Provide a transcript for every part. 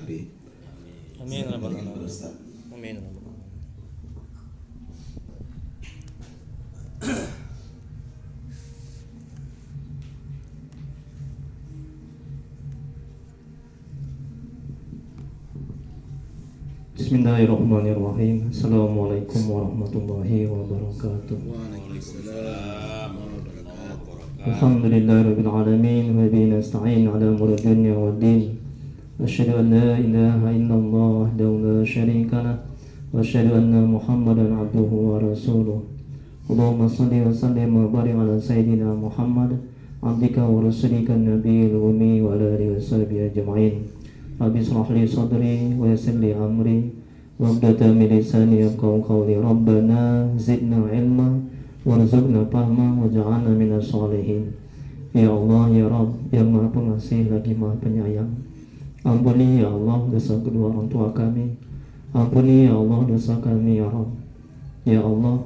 Bakri. Amin ya rabbal Amin, alamin. Ustaz. Amin ya rabbal alamin. Bismillahirrahmanirrahim. Assalamualaikum warahmatullahi wabarakatuh. Waalaikumsalam warahmatullahi wabarakatuh. Alhamdulillahirabbil alamin wa bihi nasta'in ala umuri dunya waddin. Asyhadu an la ilaha illallah wahdahu la syarika lah wa asyhadu anna Muhammadan abduhu wa rasuluh. Allahumma shalli wa sallim wa barik ala sayyidina Muhammad abdika wa rasulika nabiyil ummi wa ala alihi washabihi ajma'in. Rabbi shrah li sadri wa yassir li amri wabdata min lisani yafqahu qawli. Rabbana zidna ilma warzuqna fahma waj'alna minas sholihin. Ya Allah, ya Rabb, yang Maha Pengasih lagi Maha Penyayang, ampuni ya Allah dosa kedua orang tua kami. Ampuni ya Allah dosa kami ya Rabb. Ya Allah,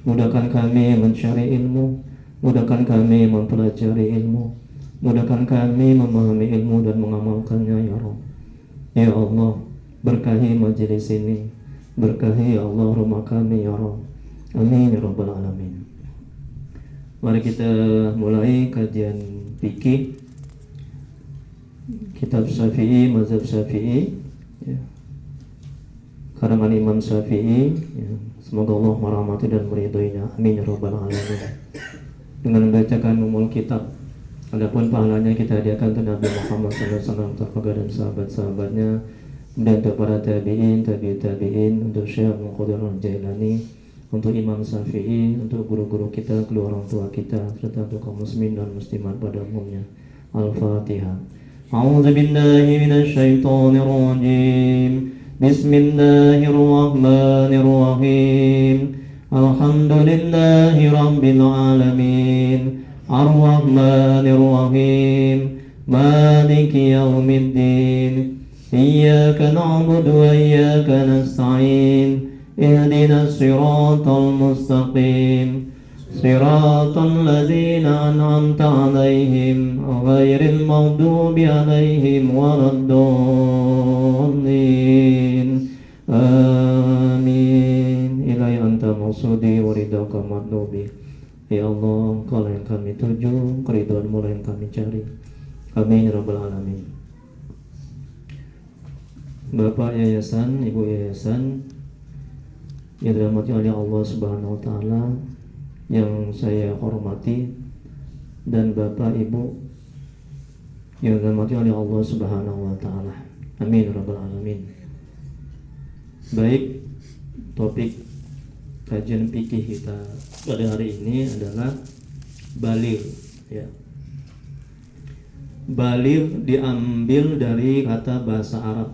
mudahkan kami mencari ilmu, mudahkan kami mempelajari ilmu, mudahkan kami memahami ilmu dan mengamalkannya ya Rabb. Ya Allah, berkahi majelis ini, berkahi ya Allah rumah kami ya Rabb. Amin ya rabbal alamin. Mari kita mulai kajian fikih kitab Syafi'i, mazhab Syafi'i ya. Karangan Imam Syafi'i ya. Semoga Allah merahmati dan meridhoinya. Amin ya rabbal alamin. Dengan membacakan umul kitab, adapun pahalanya kita hadiahkan untuk Nabi Muhammad SAW, terpakai dan sahabat-sahabatnya, dan untuk para tabi'in, tabi'in, untuk Syekh Al-Qadir Al-Jailani, untuk Imam Syafi'i, untuk guru-guru kita, kedua orang tua kita, serta untuk kaum muslimin dan muslimat pada umumnya. Al-Fatihah. A'udzu billahi minasy syaithanir rajim. Bismillahirrahmanirrahim. Alhamdulillahi rabbil alamin. Ar-Rahmanir Rahim. Maliki yaumiddin. Iyyaka na'budu wa iyyaka nasta'in. Ihdinas siratal mustaqim. Siratal ladzina an'amta 'alaihim ghairil maghdubi 'alaihim waladdallin. Amin. Ilahi anta maksudi wa ridhaka madlubi. Ya Allah, Engkau yang kami tuju, keridhaan-Mu yang kami cari. Amin ya rabbal alamin. Bapak yayasan, Ibu yayasan yang dirahmati oleh Allah Subhanahu wa taala, yang saya hormati, dan Bapak Ibu yang dirahmati oleh Allah Subhanahu wa taala. Amin ya rabbal alamin. Baik, topik kajian fikih kita pada hari ini adalah baligh ya. Baligh diambil dari kata bahasa Arab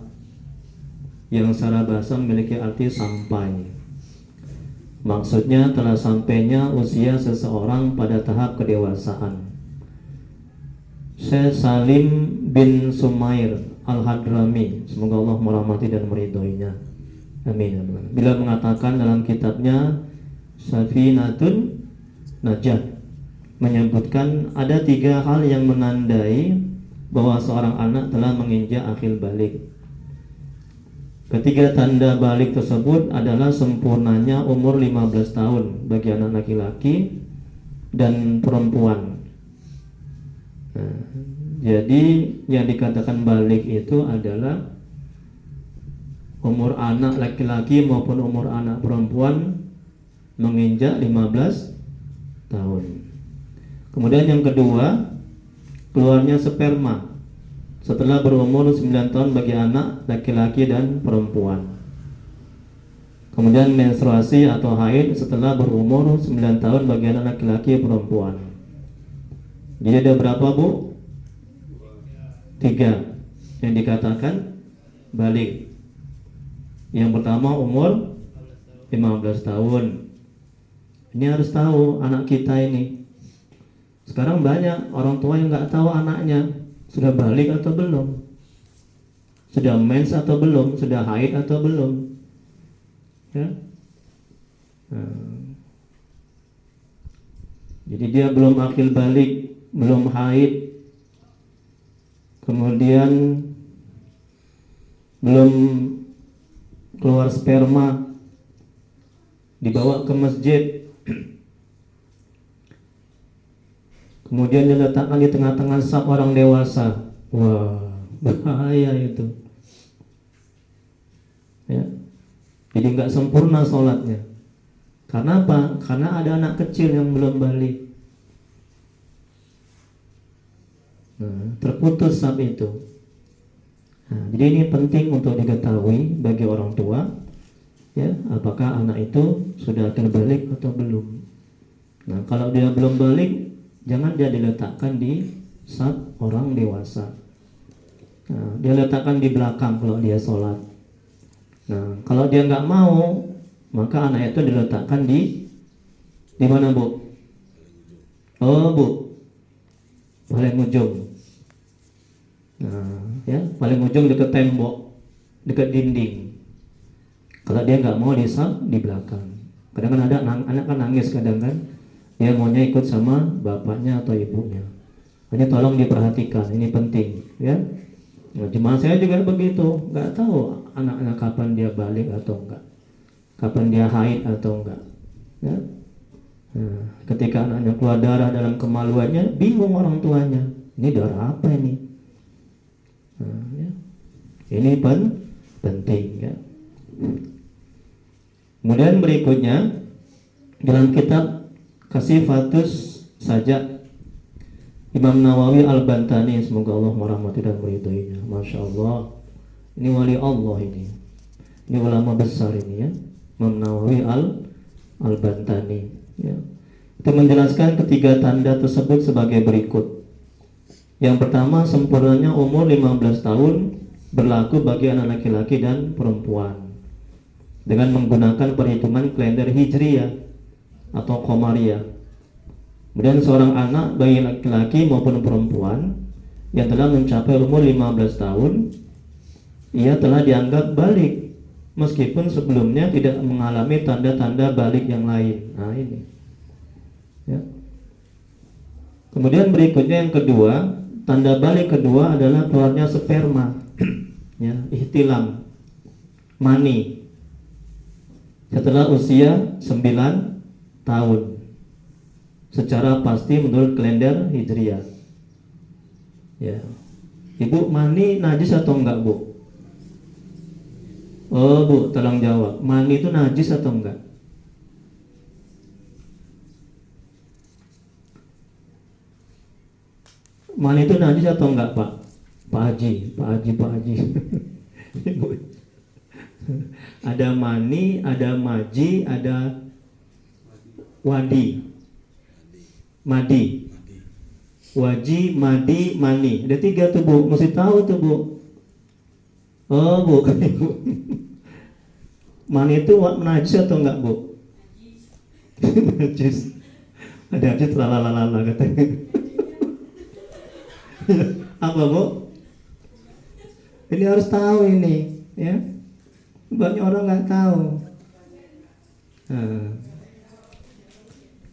yang secara bahasa memiliki arti sampai. Maksudnya telah sampainya usia seseorang pada tahap kedewasaan. Syekh Salim bin Sumair Al-Hadrami, semoga Allah merahmati dan meridhoinya. Amin. Bila mengatakan dalam kitabnya Safinatun Najah, menyebutkan ada 3 hal yang menandai bahwa seorang anak telah menginjak akhir balik. Ketiga tanda balik tersebut adalah sempurnanya umur 15 tahun bagi anak laki-laki dan perempuan. Nah, jadi yang dikatakan balik itu adalah umur anak laki-laki maupun umur anak perempuan menginjak 15 tahun. Kemudian yang kedua, keluarnya sperma setelah berumur 9 tahun bagi anak laki-laki dan perempuan. Kemudian menstruasi atau haid setelah berumur 9 tahun bagi anak laki-laki perempuan. Jadi ada berapa, Bu? 3 yang dikatakan balik. Yang pertama umur 15 tahun. Ini harus tahu anak kita ini. Sekarang banyak orang tua yang nggak tahu anaknya sudah balik atau belum, sudah mens atau belum, sudah haid atau belum, ya. Jadi dia belum akil balik, belum haid, kemudian belum keluar sperma, dibawa ke masjid, kemudian diletakkan di tengah-tengah saf orang dewasa. Wah, bahaya itu. Ya. Jadi nggak sempurna sholatnya. Karena apa? Karena ada anak kecil yang belum balik. Nah, terputus saf itu. Nah, jadi ini penting untuk diketahui bagi orang tua, ya, apakah anak itu sudah akan balik atau belum. Nah, kalau dia belum balik, jangan dia diletakkan di saf orang dewasa. Nah, dia letakkan di belakang kalau dia sholat. Nah, kalau dia nggak mau, maka anak itu diletakkan di mana, Bu? Oh, Bu, paling ujung. Nah, ya, paling ujung dekat tembok, dekat dinding. Kalau dia nggak mau di saf di belakang. Kadang kan ada anak kan nangis kadang kan, dia maunya ikut sama bapaknya atau ibunya. Hanya tolong diperhatikan, ini penting, ya. Nah, jemaah saya juga begitu, nggak tahu anak-anak kapan dia balik atau enggak, kapan dia haid atau enggak, ya. Nah, ketika anaknya keluar darah dalam kemaluannya, bingung orang tuanya, ini darah apa ini? Nah, ya. Ini penting, ya. Kemudian berikutnya dalam kitab Kasifatus Sajak Imam Nawawi Al-Bantani, semoga Allah merahmati dan meridhoinya. Masya Allah, ini wali Allah ini ulama besar ini, ya, Imam Nawawi Al-Bantani, ya. Itu menjelaskan ketiga tanda tersebut sebagai berikut. Yang pertama, sempurnanya umur 15 tahun berlaku bagi anak laki-laki dan perempuan dengan menggunakan perhitungan kalender Hijriyah atau Qamariyah. Kemudian seorang anak baik laki-laki maupun perempuan yang telah mencapai umur 15 tahun, ia telah dianggap balik meskipun sebelumnya tidak mengalami tanda-tanda balik yang lain. Nah, ini, ya. Kemudian berikutnya yang kedua, tanda balik kedua adalah keluarnya sperma, ya, ihtilam, mani setelah usia 9 tahun secara pasti menurut kalender Hijriyah. Ya. Ibu, mani najis atau enggak, Bu? Oh, Bu, tolong jawab. Mani itu najis atau enggak? Mani itu najis atau enggak, Pak? Pak Haji. Ada mani, ada maji, ada wadi, madi, waji, madi, mani. Ada 3 tuh, Bu. Mesti tahu tuh, Bu. Oh, Bu, kan Ibu. Mani itu najis atau enggak, Bu? Najis. Ada najis lalalala katanya. Apa, Bu? Ini harus tahu ini, ya. Banyak orang nggak tahu. Nah,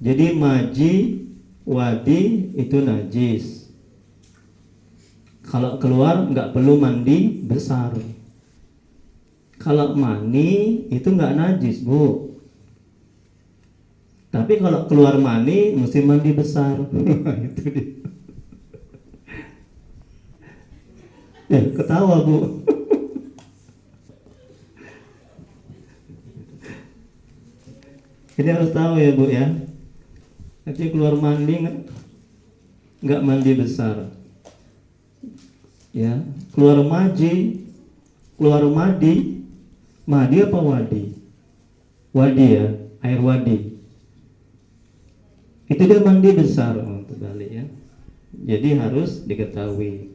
jadi maji, wadi itu najis. Kalau keluar nggak perlu mandi besar. Kalau mani itu nggak najis, Bu. Tapi kalau keluar mani mesti mandi besar. Itu dia. Ya, ketawa, Bu. Jadi harus tahu ya, Bu, ya. Nanti keluar mandi nggak mandi besar, ya. Keluar maji, keluar madi, madi apa wadi? Wadi, ya, air wadi. Itu dia mandi besar, terbalik, ya. Jadi harus diketahui.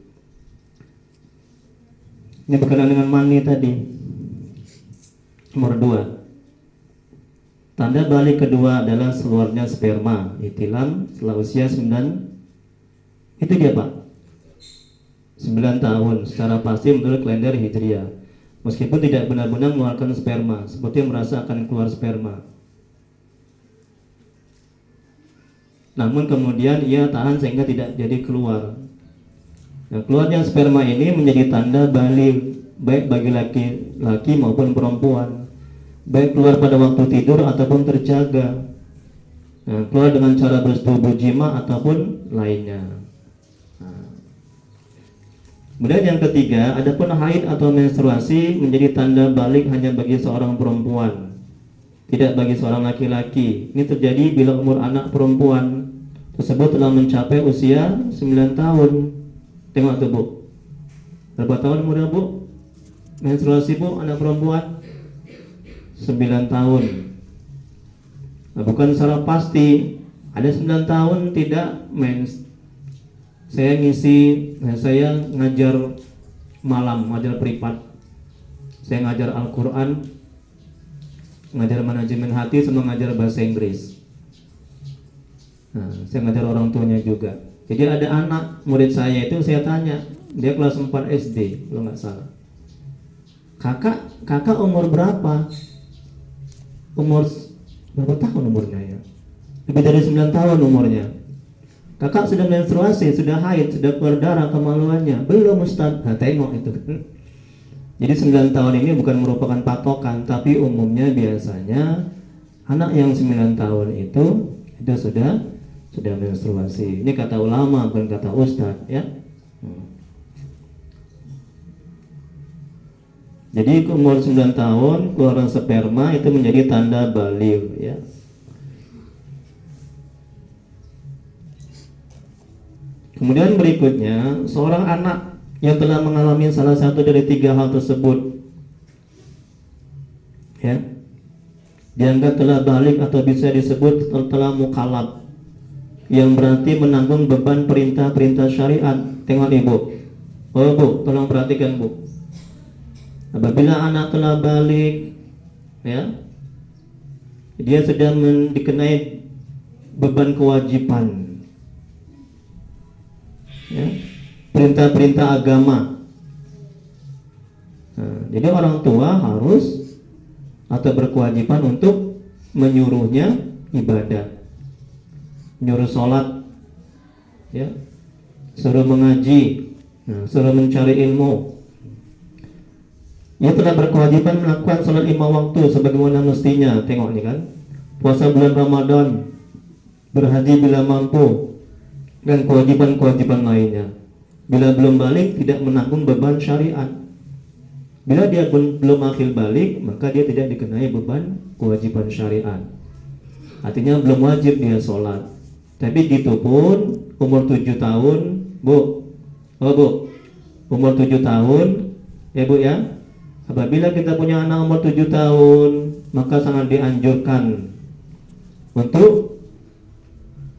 Ini berkenaan dengan mani tadi. Nomor 2. Tanda balik kedua adalah keluarnya sperma, ihtilam setelah usia 9. Itu dia, Pak. 9 tahun secara pasti menurut kalender Hijriyah. Meskipun tidak benar-benar mengeluarkan sperma, seperti merasa akan keluar sperma. Namun kemudian ia tahan sehingga tidak jadi keluar. Nah, keluarnya sperma ini menjadi tanda balik baik bagi laki-laki maupun perempuan, baik keluar pada waktu tidur ataupun terjaga, keluar dengan cara bersetubuh jima ataupun lainnya. Kemudian yang ketiga, adapun haid atau menstruasi menjadi tanda balik hanya bagi seorang perempuan, tidak bagi seorang laki-laki. Ini terjadi bila umur anak perempuan tersebut telah mencapai usia 9 tahun. Tengok tuh Bu, berapa tahun umurnya Bu? Menstruasi Bu, anak perempuan 9 tahun. Nah, bukan secara pasti, ada 9 tahun tidak mens. Saya ngajar malam, ngajar privat. Saya ngajar Al-Quran, ngajar manajemen hati, sama ngajar bahasa Inggris. Nah, saya ngajar orang tuanya juga. Jadi ada anak murid saya itu, saya tanya, dia kelas 4 SD kalau nggak salah. Kakak umur berapa? Umur berapa tahun umurnya ya? Lebih dari 9 tahun umurnya. Kakak sudah menstruasi, sudah haid, sudah keluar darah kemaluannya. Belum Ustaz. Nah, tengok itu kan. Jadi 9 tahun ini bukan merupakan patokan, tapi umumnya biasanya anak yang 9 tahun itu sudah menstruasi. Ini kata ulama, bukan kata Ustaz ya. Jadi umur 9 tahun keluaran sperma itu menjadi tanda baligh ya. Kemudian berikutnya, seorang anak yang telah mengalami salah satu dari 3 hal tersebut ya, dianggap telah balik atau bisa disebut telah mukallaf, yang berarti menanggung beban perintah-perintah syariat. Tengok Ibu. Oh Bu, tolong perhatikan Bu. Apabila anak telah balik ya, dia sedang dikenai beban kewajiban ya, perintah-perintah agama. Nah, jadi orang tua harus atau berkewajiban untuk menyuruhnya ibadah, nyuruh sholat ya, suruh mengaji, suruh mencari ilmu. Ia telah berkewajiban melakukan sholat 5 waktu sebagaimana mestinya. Tengok nih kan, puasa bulan Ramadan, berhaji bila mampu, dan kewajiban-kewajiban lainnya. Bila belum balik, tidak menanggung beban syariat. Bila dia belum akhir balik, maka dia tidak dikenai beban kewajiban syariat. Artinya belum wajib dia sholat. Tapi gitu pun umur 7 tahun, Bu. Oh Bu, umur 7 tahun ya Bu ya. Apabila kita punya anak umur 7 tahun, maka sangat dianjurkan untuk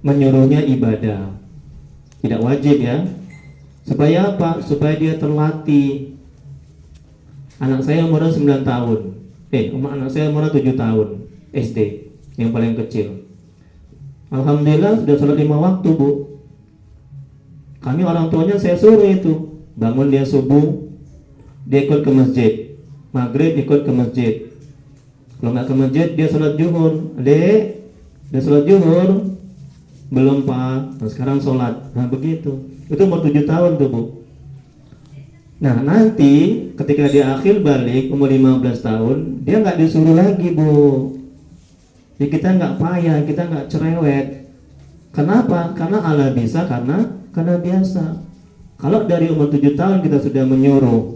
menyuruhnya ibadah. Tidak wajib ya. Supaya apa? Supaya dia terlatih. Anak saya umurnya 9 tahun. Anak saya umurnya 7 tahun SD, yang paling kecil. Alhamdulillah sudah sholat 5 waktu Bu. Kami orang tuanya saya suruh itu, bangun dia subuh, dia ikut ke masjid. Maghrib ikut ke masjid. Kalau nggak ke masjid dia sholat zuhur. Dek, dia sholat zuhur. Belum Pak, nah, sekarang sholat. Nah begitu. Itu umur 7 tahun tuh Bu. Nah nanti ketika dia akhir balik umur 15 tahun, dia nggak disuruh lagi Bu. Jadi kita nggak payah, kita nggak cerewet. Kenapa? Karena Allah bisa, karena biasa. Kalau dari umur 7 tahun kita sudah menyuruh,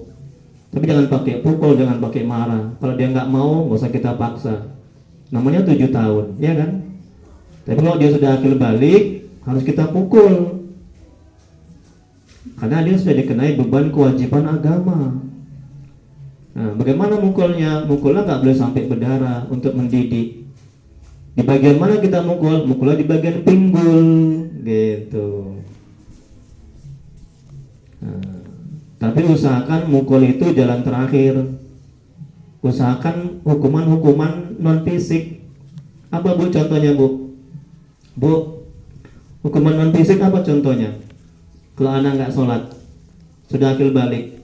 tapi jangan pakai pukul, jangan pakai marah. Kalau dia nggak mau, nggak usah kita paksa. Namanya 7 tahun, ya kan? Tapi kalau dia sudah akhir balik, harus kita pukul. Karena dia sudah dikenai beban kewajiban agama. Nah, bagaimana mukulnya? Mukulnya nggak boleh sampai berdarah untuk mendidik. Di bagian mana kita mukul? Mukulnya di bagian pinggul, gitu. Nah, tapi usahakan mukul itu jalan terakhir. Usahakan hukuman-hukuman non fisik. Apa Bu contohnya Bu? Bu, hukuman non fisik apa contohnya? Kalau anak nggak sholat, sudah akhir balik.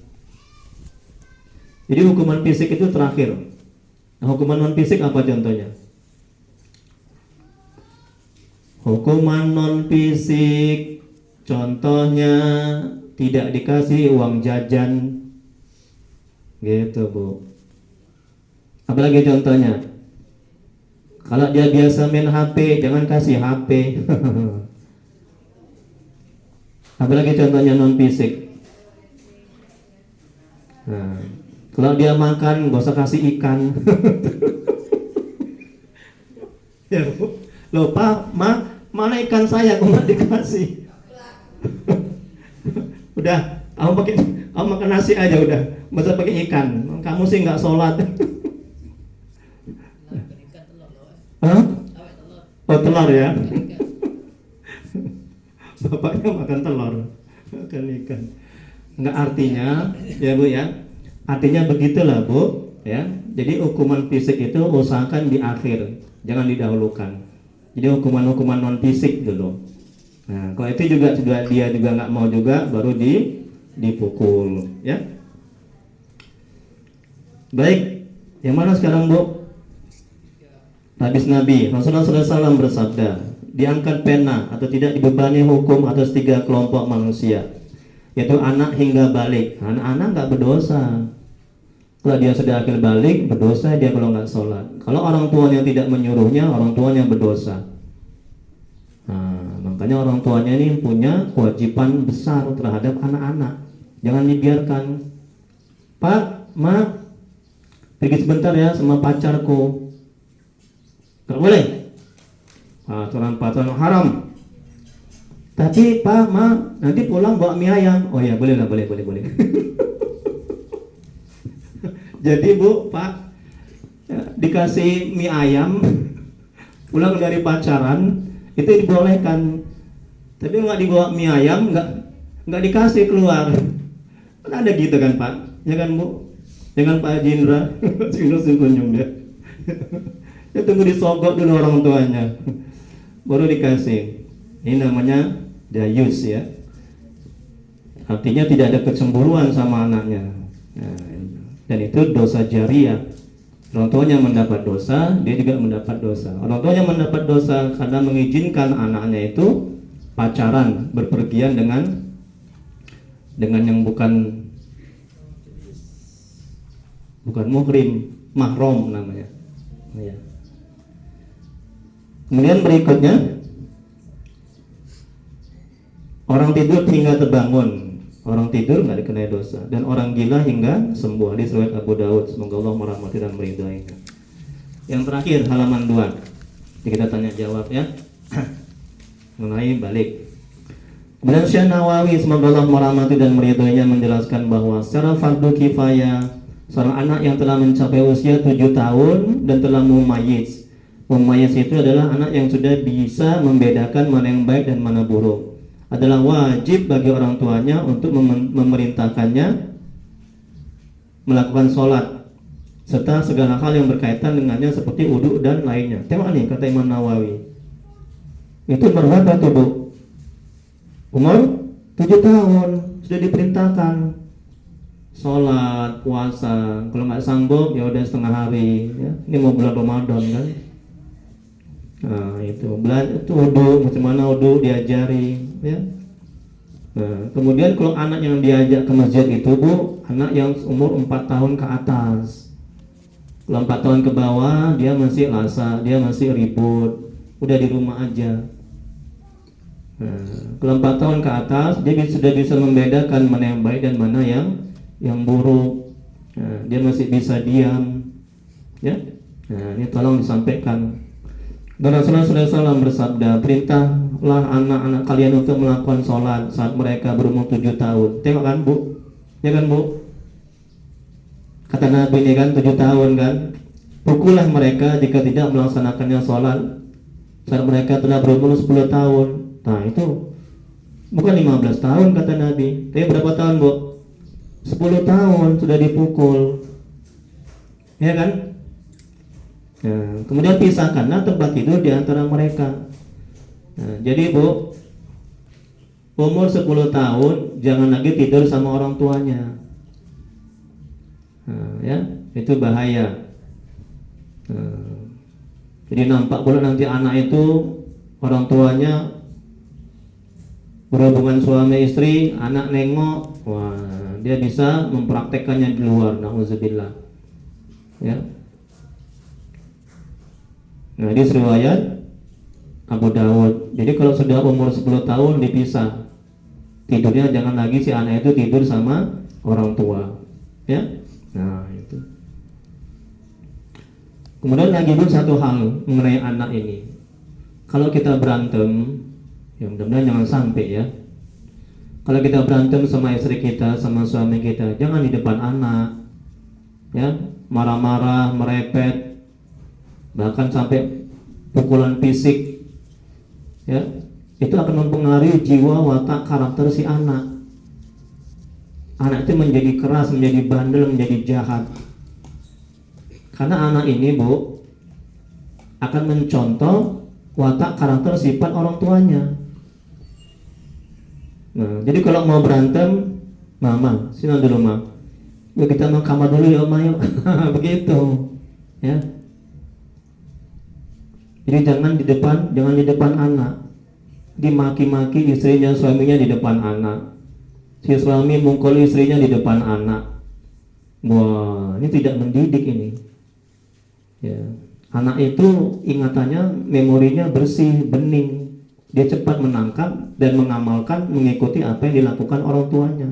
Jadi hukuman fisik itu terakhir. Nah, hukuman non fisik apa contohnya? Hukuman non fisik contohnya tidak dikasih uang jajan. Gitu, Bu. Apalagi contohnya? Kalau dia biasa main HP, jangan kasih HP. Apalagi contohnya non fisik. Nah, kalau dia makan, gak usah kasih ikan. Ya, Bu. Loh, Pak, mana ikan saya kok nggak dikasih? Udah, kamu makan nasi aja udah, masa pakai ikan. Kamu sih nggak sholat. Hah? Oh, telur ya. Bapaknya makan telur, makan ikan. Nggak, artinya ya Bu ya, artinya begitulah Bu ya. Jadi hukuman fisik itu usahakan di akhir, jangan didahulukan. Jadi hukuman-hukuman non fisik dulu. Nah, kalau itu juga dia juga nggak mau juga, baru dipukul ya. Baik, yang mana sekarang Bu? Hadis Nabi Rasulullah SAW bersabda, diangkat pena atau tidak dibebani hukum atas 3 kelompok manusia, yaitu anak hingga balik. Anak-anak nggak berdosa. Kalau dia sudah akil balik, berdosa dia kalau nggak sholat. Kalau orang tuanya tidak menyuruhnya, orang tuanya berdosa. Nah, makanya orang tuanya ini punya kewajiban besar terhadap anak-anak. Jangan dibiarkan. Pak, Ma, pergi sebentar ya sama pacarku. Gak boleh. Pacaran haram. Tapi Pak, Ma, nanti pulang bawa mie ayam. Oh ya, boleh lah, boleh. Jadi Bu, Pak, ya, dikasih mie ayam, pulang dari pacaran, itu dibolehkan. Tapi nggak dibawa mie ayam, nggak dikasih keluar. Kan ada gitu kan Pak? Ya kan Bu? Jangan Pak Jindra, senyum dia. Ya tunggu disogok dulu orang tuanya, baru dikasih. Ini namanya dayus ya. Artinya tidak ada kecemburuan sama anaknya. Nah, dan itu dosa jariah. Orang tuanya mendapat dosa, dia juga mendapat dosa. Orang tuanya mendapat dosa karena mengizinkan anaknya itu pacaran, berpergian dengan yang bukan muhrim, mahram namanya. Ya. Kemudian berikutnya, orang tidur hingga terbangun, orang tidur nggak dikenai dosa, dan orang gila hingga sembuh. Hadis riwayat Abu Daud. Semoga Allah merahmati dan meridainya. Yang terakhir halaman 2. Jadi kita tanya jawab ya. Mengenai balik. Kemudian Syekh Nawawi, semoga Allah merahmati dan meridainya, menjelaskan bahwa secara fardu kifayah, seorang anak yang telah mencapai usia 7 tahun dan telah mumayyiz. Mumayyiz itu adalah anak yang sudah bisa membedakan mana yang baik dan mana buruk. Adalah wajib bagi orang tuanya untuk memerintahkannya melakukan sholat serta segala hal yang berkaitan dengannya seperti wudu dan lainnya. Tengok nih kata Imam Nawawi. Itu umur berapa tuh Bu? Umur 7 tahun sudah diperintahkan sholat, puasa. Kalau nggak sanggup ya udah setengah hari ya. Ini mau bulan Ramadan kan. Nah itu belajar itu wudu, macam mana wudu diajari ya. Nah, kemudian kalau anak yang diajak ke masjid itu Bu, anak yang umur 4 tahun ke atas. Kalau 4 tahun ke bawah dia masih lasa, dia masih ribut, udah di rumah aja. Nah, kalau 4 tahun ke atas dia sudah bisa membedakan mana yang baik dan mana yang buruk. Nah, dia masih bisa diam ya. Nah, ini tolong disampaikan. Dan Rasulullah SAW bersabda, perintahlah anak-anak kalian untuk melakukan sholat saat mereka berumur 7 tahun. Tengok kan Bu? Ya kan Bu? Kata Nabi ini kan 7 tahun kan, pukullah mereka jika tidak melaksanakannya sholat saat mereka telah berumur 10 tahun. Nah itu bukan 15 tahun kata Nabi. Tapi berapa tahun Bu? 10 tahun sudah dipukul. Ya kan? Nah, kemudian pisahkanlah tempat tidur di antara mereka. Nah, jadi Bu, umur 10 tahun jangan lagi tidur sama orang tuanya. Nah, ya, itu bahaya. Nah, jadi nampak pula nanti anak itu orang tuanya berhubungan suami istri, anak nengok, wah dia bisa mempraktekkannya di luar, na'udzubillah. Ya. Nah, ini riwayat Abu Dawud. Jadi kalau sudah umur 10 tahun dipisah. Tidurnya jangan lagi si anak itu tidur sama orang tua. Ya. Nah, itu. Kemudian lagi pun satu hal mengenai anak ini. Kalau kita berantem, ya mudah-mudahan jangan sampai ya. Kalau kita berantem sama istri kita, sama suami kita, jangan di depan anak. Ya, marah-marah, merepet, bahkan sampai pukulan fisik. Ya, itu akan mempengaruhi jiwa, watak, karakter si anak. Anak itu menjadi keras, menjadi bandel, menjadi jahat. Karena anak ini, Bu, akan mencontoh watak, karakter, sifat orang tuanya. Nah, jadi kalau mau berantem, Mama, sini dulu, Ma. Yuk kita mau kamar dulu ya, Oma, yuk. Begitu. Ya. Jadi jangan di depan anak. Dimaki-maki istrinya, suaminya di depan anak. Si suami mukul istrinya di depan anak. Wah, ini tidak mendidik ini. Ya. Anak itu ingatannya, memorinya bersih, bening. Dia cepat menangkap dan mengamalkan, mengikuti apa yang dilakukan orang tuanya.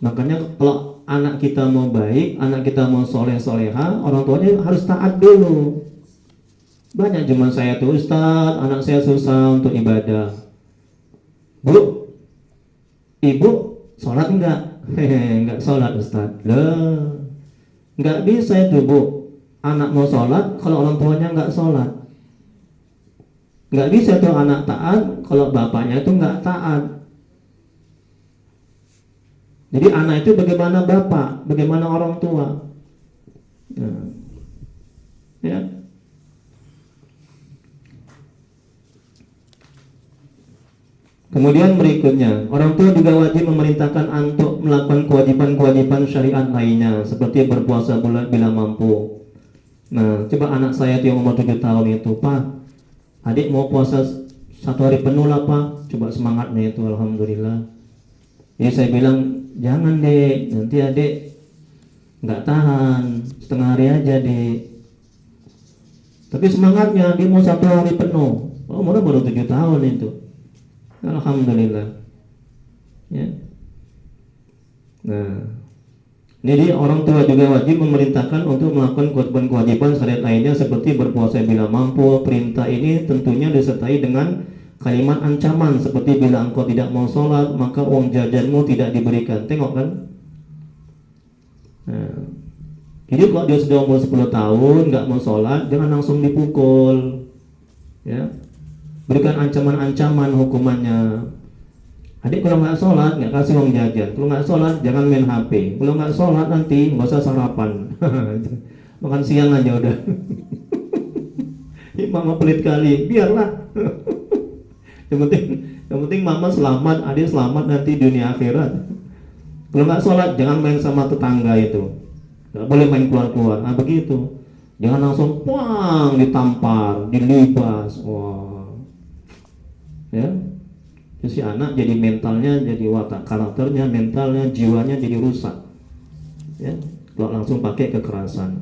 Makanya kalau anak kita mau baik, anak kita mau soleh-soleha, orang tuanya harus taat dulu. Banyak zaman saya tuh, Ustaz, anak saya susah untuk ibadah. Bu, ibu sholat enggak? Enggak sholat, Ustaz. Loh, enggak bisa itu, Bu. Anak mau sholat kalau orang tuanya enggak sholat. Enggak bisa tuh anak taat kalau bapaknya itu enggak taat. Jadi anak itu bagaimana bapak, bagaimana orang tua. Nah, ya. Kemudian berikutnya, orang tua juga wajib memerintahkan untuk melakukan kewajiban-kewajiban syariat lainnya, seperti berpuasa bila mampu. Nah, coba anak saya yang umur 7 tahun itu, Pak, adik mau puasa 1 hari penuh lah, Pak. Coba semangatnya itu, alhamdulillah. Jadi saya bilang, jangan dek, nanti adik nggak tahan, setengah hari aja dek. Tapi semangatnya, dia mau 1 hari penuh. Umurnya baru 7 tahun itu. Alhamdulillah. Ya. Nah, jadi orang tua juga wajib memerintahkan untuk melakukan kewajiban-kewajiban syariat lainnya seperti berpuasa bila mampu. Perintah ini tentunya disertai dengan kalimat ancaman seperti bila engkau tidak mau sholat maka uang jajanmu tidak diberikan. Tengok kan? Nah, jadi kalau dia sudah umur 10 tahun nggak mau sholat, jangan langsung dipukul. Ya. Berikan ancaman-ancaman hukumannya. Adik kalau nggak sholat nggak kasih uang jajan. Kalau nggak sholat jangan main HP. Kalau nggak sholat nanti nggak usah sarapan. Makan siang aja udah. Mama pelit kali. Biarlah. yang penting mama selamat, adik selamat nanti dunia akhirat. Kalau nggak sholat jangan main sama tetangga itu. Nggak boleh main keluar-keluar. Nah begitu. Jangan langsung puang ditampar, dilibas. Wah. Ya, si anak jadi mentalnya, jadi watak karakternya, mentalnya, jiwanya jadi rusak. Ya, kalau langsung pakai kekerasan.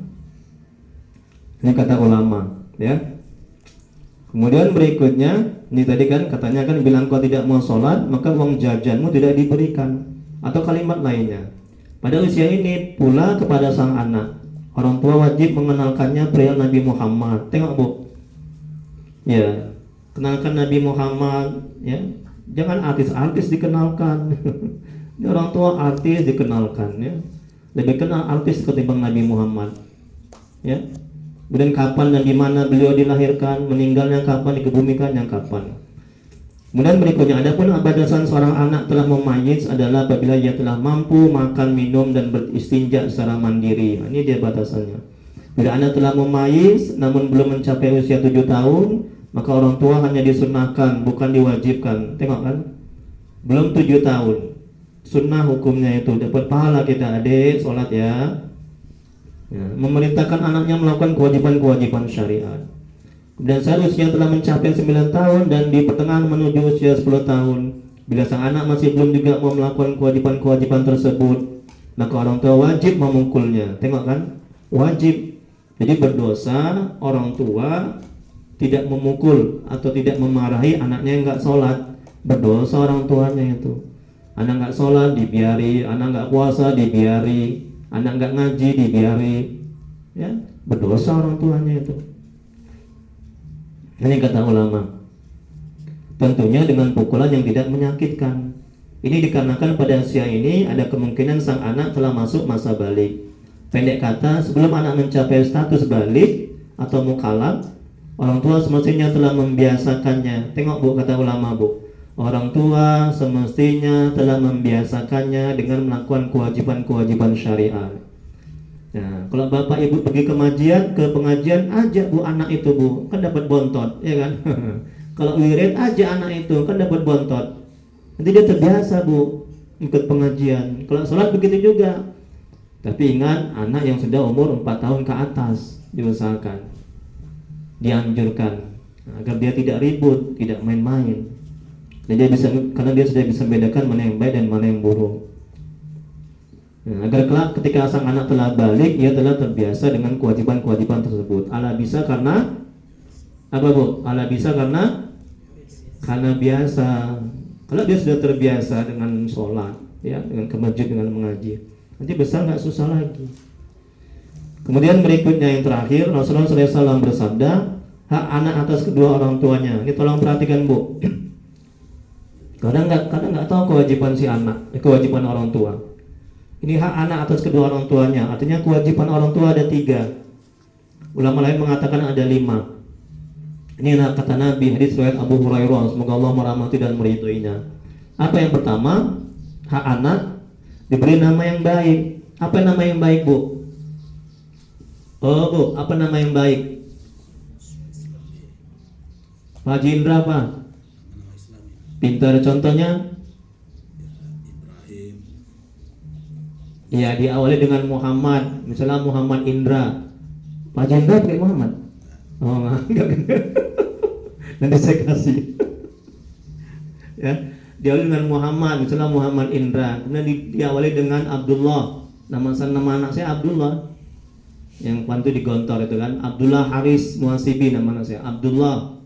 Ini kata ulama. Ya. Kemudian berikutnya, ini tadi kan katanya kan bilang kau tidak mau sholat, maka uang jajanmu tidak diberikan. Atau kalimat lainnya. Pada usia ini pula kepada sang anak, orang tua wajib mengenalkannya perihal Nabi Muhammad. Tengok Bu. Ya. Kenalkan Nabi Muhammad, ya. Jangan artis-artis dikenalkan. Ini orang tua artis dikenalkan, ya. Lebih kenal artis ketimbang Nabi Muhammad. Ya. Kemudian kapan dan di mana beliau dilahirkan, meninggalnya kapan, dikebumikannya kapan. Kemudian berikutnya, adapun batasan seorang anak telah memayyiz adalah apabila ia telah mampu makan, minum dan beristinja secara mandiri. Ini dia batasannya. Bila anak telah memayyiz namun belum mencapai usia 7 tahun, maka orang tua hanya disunahkan, bukan diwajibkan. Tengok kan? Belum 7 tahun. Sunnah hukumnya itu. Dapat pahala kita, adik, sholat ya. Ya. Memerintahkan anaknya melakukan kewajiban-kewajiban syariat. Kemudian saat usia telah mencapai 9 tahun dan di pertengahan menuju usia 10 tahun, Bila sang anak masih belum juga mau melakukan kewajiban-kewajiban tersebut, maka orang tua wajib memukulnya. Tengok kan? Wajib. Jadi berdosa orang tua tidak memukul atau tidak memarahi anaknya yang nggak sholat. Berdosa orang tuanya itu. Anak nggak sholat dibiari, anak nggak puasa dibiari, anak nggak ngaji dibiari, ya berdosa orang tuanya itu. Ini kata ulama. Tentunya dengan pukulan yang tidak menyakitkan. Ini dikarenakan pada usia ini ada kemungkinan sang anak telah masuk masa balik. Pendek kata, sebelum anak mencapai status balik atau mukallaf, orang tua semestinya telah membiasakannya. Tengok bu, kata ulama bu, orang tua semestinya telah membiasakannya dengan melakukan kewajiban-kewajiban syariat. Nah, kalau bapak ibu pergi ke pengajian, ajak bu anak itu bu, kan dapat bontot, ya kan? Kalau wirid aja anak itu kan dapat bontot. Nanti dia terbiasa bu ikut pengajian. Kalau sholat begitu juga. Tapi ingat, anak yang sudah umur 4 tahun ke atas diusahakan, dianjurkan agar dia tidak ribut, tidak main-main. Dan dia bisa, karena dia sudah bisa membedakan mana yang baik dan mana yang buruk. Nah, agar kelak ketika sang anak telah balik, ia telah terbiasa dengan kewajiban-kewajiban tersebut. Ala bisa karena apa bu? Ala bisa karena biasa. Kalau dia sudah terbiasa dengan sholat, ya, dengan ke masjid, dengan mengaji, nanti besar nggak susah lagi. Kemudian berikutnya yang terakhir, Rasulullah SAW bersabda, hak anak atas kedua orang tuanya. Ini tolong perhatikan bu. Kadang nggak tahu kewajiban si anak, kewajiban orang tua. Ini hak anak atas kedua orang tuanya. Artinya kewajiban orang tua ada 3. Ulama lain mengatakan ada 5. Ini kata Nabi, hadis riwayat Abu Hurairah, semoga Allah merahmati dan meridhoinya. Apa yang pertama? Hak anak diberi nama yang baik. Apa nama yang baik bu? Oh bu, apa nama yang baik? Pak Haji Indra apa? Pintar, contohnya? Ibrahim. Ya, diawali dengan Muhammad. Misalnya Muhammad Indra. Pak Haji Indra pakai Muhammad? Oh enggak. Nanti saya kasih. Ya, diawali dengan Muhammad. Misalnya Muhammad Indra. Kemudian diawali dengan Abdullah. Nama anak saya Abdullah. Yang pantu digontor itu kan. Abdullah Haris Muhasibi nama anak saya. Abdullah.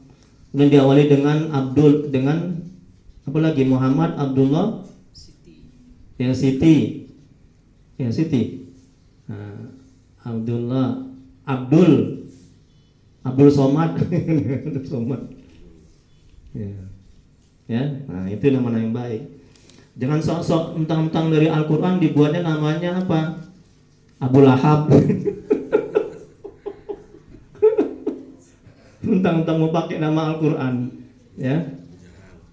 Kemudian diawali dengan Abdul, dengan apa lagi? Muhammad Abdullah Siti. Yang Siti. Nah, Abdullah Abdul Somad. Somad. Ya. Nah, itu nama yang baik. Jangan sok-sok mentang-mentang dari Al-Qur'an dibuatnya namanya apa? Abu Lahab. Mentang-mentang mau pakai nama Al-Qur'an, ya.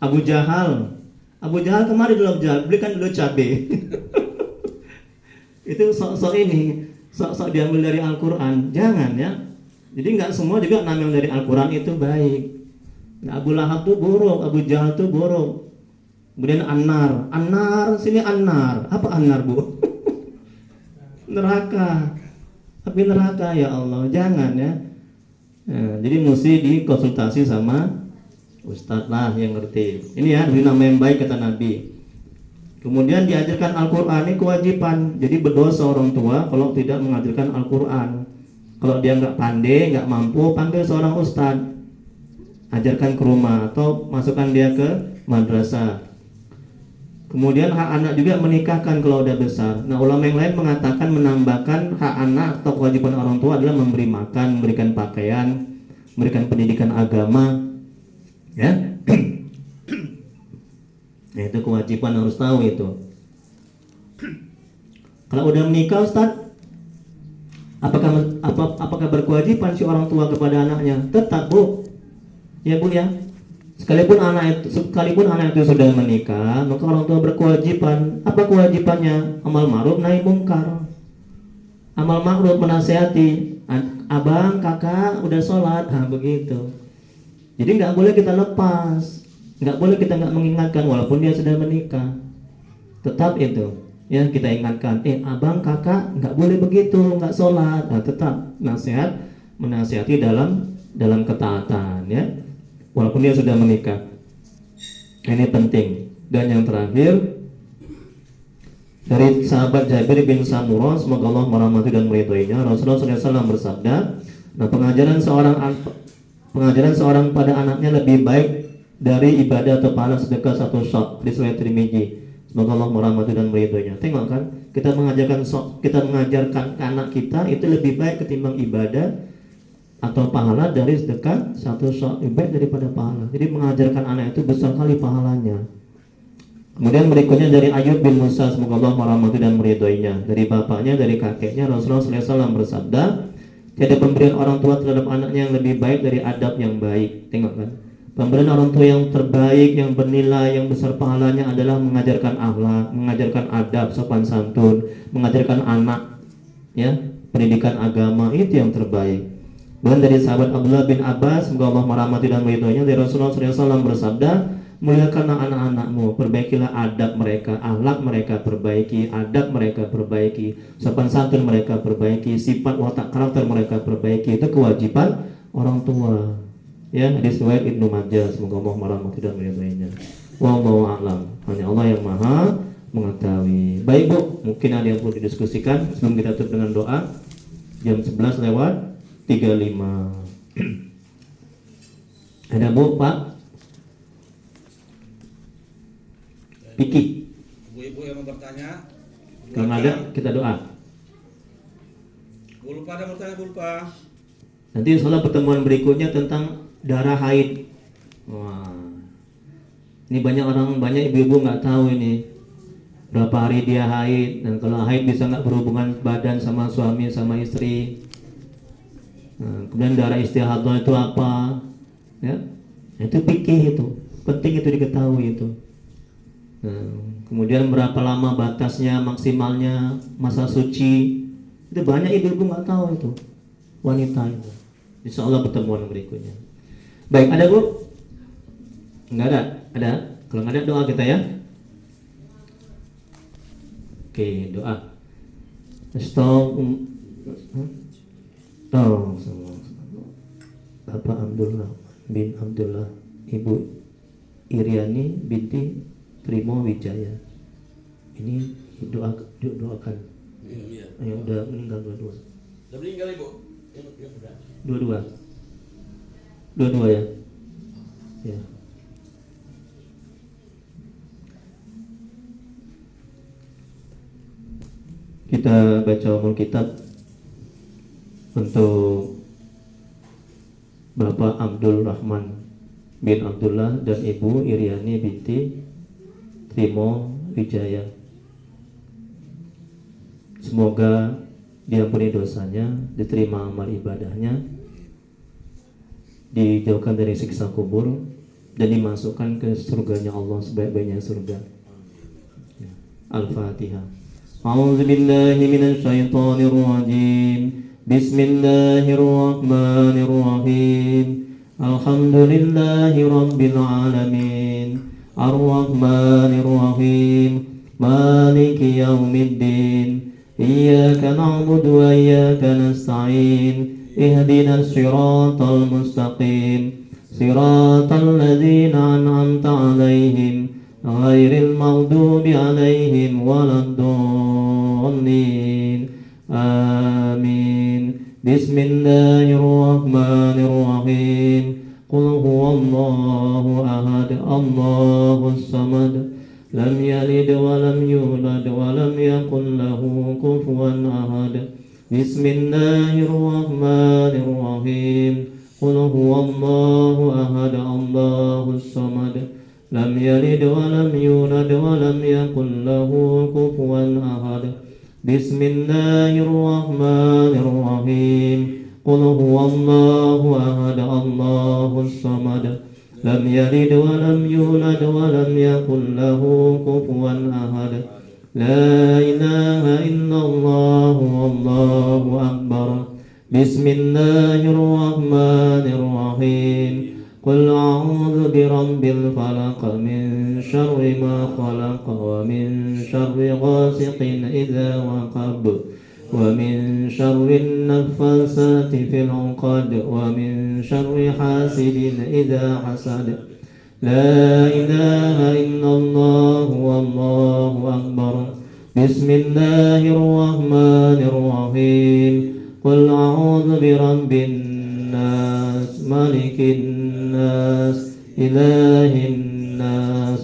Abu Jahal. Abu Jahal kemarin dulu Abu Jahal, belikan dulu cabe. Itu sok-sok ini, sok-sok diambil dari Al-Qur'an. Jangan ya. Jadi nggak semua juga nama yang dari Al-Qur'an itu baik. Nah, Abu Lahab tuh buruk, Abu Jahal tuh buruk. Kemudian Annar, sini Annar. Apa Annar bu? Neraka. Tapi neraka ya Allah, jangan ya. Nah, jadi mesti dikonsultasi sama ustadz lah yang ngerti. Ini ya, beri nama yang baik kata Nabi. Kemudian diajarkan Al-Qur'an, ini kewajiban. Jadi berdosa orang tua kalau tidak mengajarkan Al-Qur'an. Kalau dia nggak pandai, nggak mampu, panggil seorang ustadz, ajarkan ke rumah atau masukkan dia ke madrasah. Kemudian hak anak juga menikahkan kalau udah besar. Nah, ulama yang lain mengatakan menambahkan hak anak atau kewajiban orang tua adalah memberi makan, memberikan pakaian, memberikan pendidikan agama, ya. Nah, itu kewajiban harus tahu itu. Kalau udah menikah, Ustaz, apakah berkewajiban si orang tua kepada anaknya? Tetap bu, ya bu ya. Sekalipun anak itu sudah menikah, maka orang tua berkewajiban. Apa kewajibannya? Amal ma'ruf nahi mungkar. Amal ma'ruf menasihati, abang, kakak udah sholat, begitu. Jadi nggak boleh kita lepas, nggak boleh kita nggak mengingatkan walaupun dia sudah menikah. Tetap itu, ya kita ingatkan. Abang, kakak nggak boleh begitu, nggak sholat. Tetap menasihati dalam ketaatan, ya. Walaupun dia sudah menikah. Ini penting, Dan yang terakhir dari sahabat Jabir bin Samurah, semoga Allah merahmati dan meridhoinya, Rasulullah SAW bersabda, nah pengajaran seorang pada anaknya lebih baik dari ibadah atau pahala sedekah 1 sak, di riwayat Tirmidzi. Semoga Allah merahmati dan meridhoinya. Tengok kan, kita mengajarkan anak kita itu lebih baik ketimbang ibadah atau pahala dari sedekah 1 sak, lebih baik daripada pahala. Jadi mengajarkan anak itu besar kali pahalanya. Kemudian berikutnya dari Ayub bin Musa, semoga Allah merahmati dan meridhoinya, dari bapaknya, dari kakeknya, Rasulullah SAW bersabda, tiada pemberian orang tua terhadap anaknya yang lebih baik dari adab yang baik. Tengok kan, pemberian orang tua yang terbaik, yang bernilai, yang besar pahalanya adalah mengajarkan akhlak, mengajarkan adab, sopan santun, mengajarkan anak, ya, pendidikan agama, itu yang terbaik. Dan dari sahabat Abdullah bin Abbas, semoga Allah merahmati dan meridhoinya, dari Rasulullah SAW bersabda, muliakanlah anak-anakmu, perbaikilah adab mereka, akhlak mereka perbaiki, adab mereka perbaiki, sopan santun mereka perbaiki, sifat watak karakter mereka perbaiki. Itu kewajiban orang tua. Ya, hadis riwayat Ibnu Majah, semoga Allah merahmati dan meridhoinya. Wallahu a'lam. Hanya Allah yang Maha mengetahui. Baik Bu, mungkin ada yang perlu didiskusikan sebelum kita tutup dengan doa. Jam 11:35. Ada Bu, Pak? Piki. Ibu-ibu yang mau bertanya, Kalau nggak ada, kita doa. Bu Lupa ada bertanya, Bu Lupa. Nanti insyaallah pertemuan berikutnya tentang darah haid. Wah, ini banyak ibu-ibu nggak tahu ini berapa hari dia haid, dan kalau haid bisa nggak berhubungan badan sama suami sama istri. Nah, kemudian darah istihadah itu apa? Ya, itu fikih, itu penting, itu diketahui itu. Nah, kemudian berapa lama batasnya, maksimalnya masa suci, itu banyak ibu-ibu nggak tahu itu, wanita itu. Insya Allah pertemuan berikutnya. Baik, ada Bu? Nggak ada? Ada? Kalau nggak ada, doa kita ya. Oke, doa. Bapak Abdullah bin Abdullah, Ibu Iriani binti Primo Wijaya. Ini doakan. Iya. Yang udah meninggal dua-dua. Udah meninggal Ibu? Dua-dua ya. Ya. Kita baca umul kitab untuk Bapak Abdul Rahman bin Abdullah dan Ibu Iriani binti Trimo Wijaya. Semoga diampuni dosanya, diterima amal ibadahnya, dijauhkan dari siksa kubur, dan dimasukkan ke surganya Allah, sebaik-baiknya surga. Al-Fatihah. A'udzu billahi minasy syaithanir rajim. Bismillahirrahmanirrahim. Alhamdulillahi rabbil alamin. Ar-Rahmanir-Rahim. Maliki yaumiddin. Iyyaka na'budu wa iyyaka nasta'in. Ihdinas siratal mustaqim. Siratal ladzina an'amta 'alaihim ghairil maghdubi 'alaihim waladdallin. Amin. Bismillahirrahmanirrahim. Qul huwallahu ahad, Allahus samad, lam yalid wa lam yulad wa lam yakul lahu kufuwan ahad. Bismillahirrahmanirrahim. Qul huwallahu ahad, Allahus samad, lam yalid wa lam yulad wa lam yakul lahu kufuwan ahad. Bismillahirrahmanirrahim. Qul huwallahu ahad, Allahus samad, lam yalid wa lam yulad wa lam yakul lahu kufuwan ahad. La ilaha illallah wallahu akbar. Bismillahirrahmanirrahim. Qul a'udzu birabbil falaq, min syarri ma khalaq, wa min syarri ghasiqin idza waqab, wa min syarri naffasati fil 'uqad, wa min syarri hasidin idza hasad. لا إله إلا الله والله أكبر بسم الله الرحمن الرحيم قل أعوذ برب الناس ملك الناس إله الناس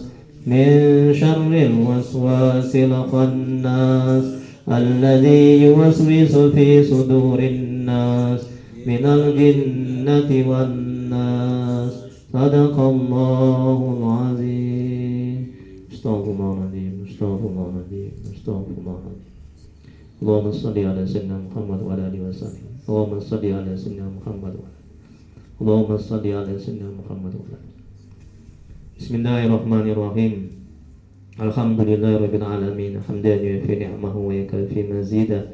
من شر الوسواس الخناس الذي يوسوس في صدور الناس من الجنة والناس صدق الله العظيم استغفر الله العظيم استغفر الله العظيم استغفر الله العظيم اللهم صل على سيدنا محمد وعلى آله وصحبه اللهم صل على سيدنا محمد اللهم صل على سيدنا محمد وعلى Bismillahirrahmanirrahim. Alhamdulillahirabbil alamin hamdan yu'affi ni'amahu wa yakfi mazida.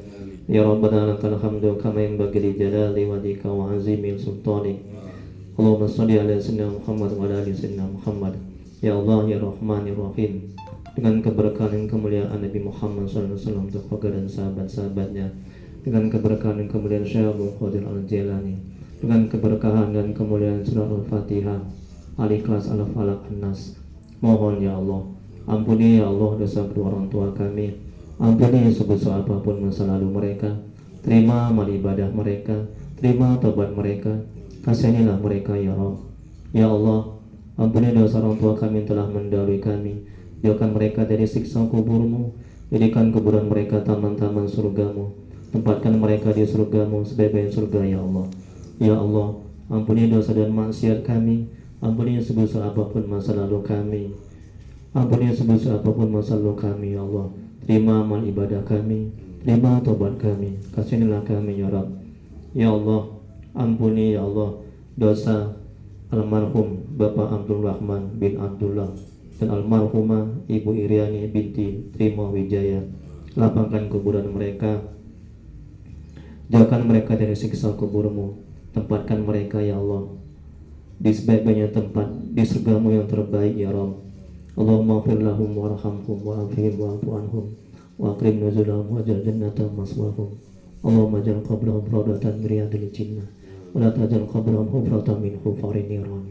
Ya rabbana lakal hamdu kama yanbaghi li jalali wajhika wa 'azimi sultanik. Allahumma shalli ala sayyidina Muhammad wa ala ali sayyidina Muhammad. Ya Allah ya Rahman ya Rahim. Dengan keberkahan dan kemuliaan Nabi Muhammad sallallahu alaihi wasallam untuk dan sahabat-sahabatnya, dengan keberkahan dan kemuliaan Syekh Abdul Qadir Al-Jailani, dengan keberkahan dan kemuliaan surah Al-Fatihah, Al-Ikhlas, Al-Falaq, An-Nas. Mohon ya Allah, ampuni ya Allah dosa kedua orang tua kami, ampuni sebesar apapun masa lalu mereka, terima amal ibadah mereka, terima tobat mereka, kasihanilah mereka ya Allah. Ya Allah, ampuni dosa orang tua kami yang telah mendahului kami, jauhkan mereka dari siksa kuburmu, jadikan kuburan mereka taman-taman surgamu, tempatkan mereka di surgamu sebaik-baik surga ya Allah. Ya Allah, ampuni dosa dan maksiat kami, ampuni sebesar apapun masa lalu kami, ampuni sebesar apapun masa lalu kami ya Allah. Terima amal ibadah kami, terima tobat kami, kasihanilah kami ya Rabb. Ya Allah, ampuni ya Allah dosa almarhum Bapak Abdul Rahman bin Abdullah dan almarhumah Ibu Iriani binti Trimo Wijaya. Lapangkan kuburan mereka, jauhkan mereka dari siksa kuburmu, tempatkan mereka ya Allah di sebaik-baiknya tempat di surgamu yang terbaik ya Rabb. Allahumma fir lahum warhamhum wa'afihim wa'afu anhum wa akrim nuzulahum wajal jannata maswahum. Allahumma jal qabrahum rawdatan min riyadil jannah wa la tajal qabrahum hufratan min hufarin niran.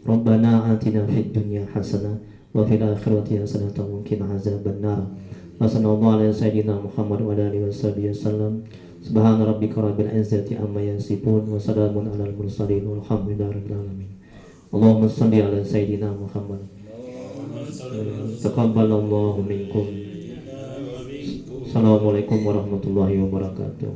Rabbana atina fid dunya hasanah wa fil akhirati hasanah wa qina azaban nar. Wa sallallahu ala sayyidina Muhammad wa ala alihi wasallam. Subhana rabbika rabbil izzati amma yasifun wa salamun alal mursalin walhamdulillahi rabbil alamin. Allahumma shalli ala sayyidina Muhammad. Taqabbalallahu minkum. Assalamualaikum warahmatullahi wabarakatuh.